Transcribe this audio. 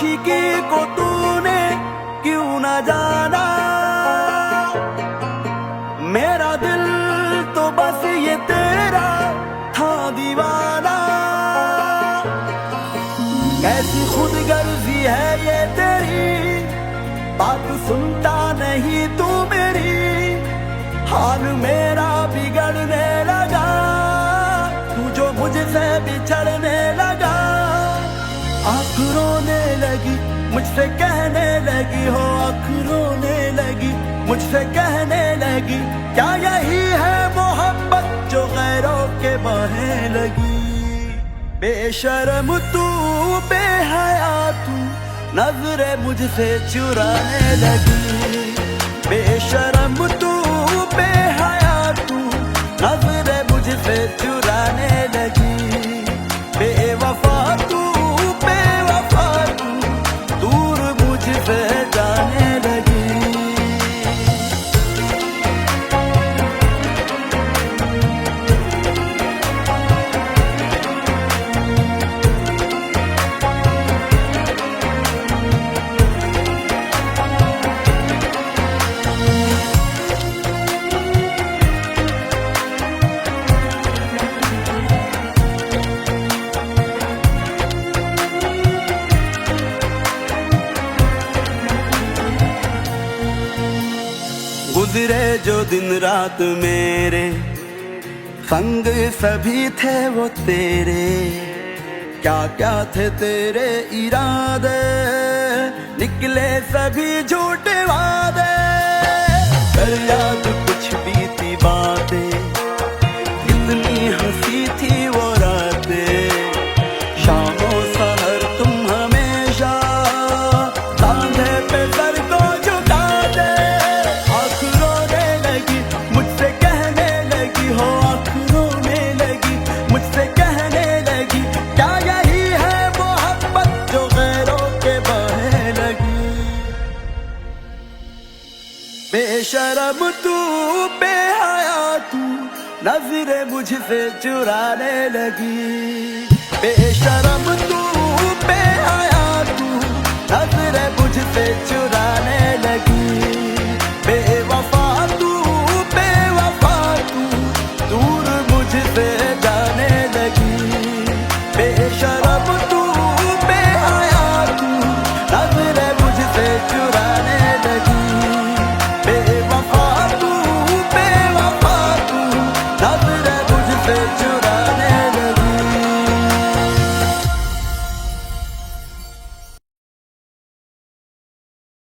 आशिकी को तूने क्यों न जाना, मेरा दिल तो बस ये तेरा था दीवाना। कैसी खुदगर्जी है ये तेरी, बात सुनता नहीं तू मेरी, हाल मेरा बिगड़ने लगा, तू जो मुझसे बिछड़ने लगा। आँख रोने लगी मुझसे कहने लगी हो, आँख रोने लगी मुझसे कहने लगी, क्या यही है मोहब्बत जो गैरों के बहने लगी। बेशर्म तू बेहया तू नजरें मुझसे चुराने लगी, बेशर्म तू बेहया तू नजरें मुझसे चुराने लगी। बेवफा तू बेवफा तू दूर मुझसे जाने लगी। गुजरे जो दिन रात मेरे संग सभी थे वो तेरे, क्या क्या थे तेरे इरादे, निकले सभी झूठे वादे। कर याद कुछ बीती बातें, कितनी हंसी थी वो रातें, शामों सहर तुम हमेशा कांधे पे सर को झुका दे। आँख रोने लगी मुझसे कहने लगी हो, आँख रोने लगी मुझसे कहने लगी, क्या यही है मोहब्बत जो गैरों के बहने लगी। बेशर्म तू बेहया तू नजरें मुझसे चुराने लगी, बेशर्म तू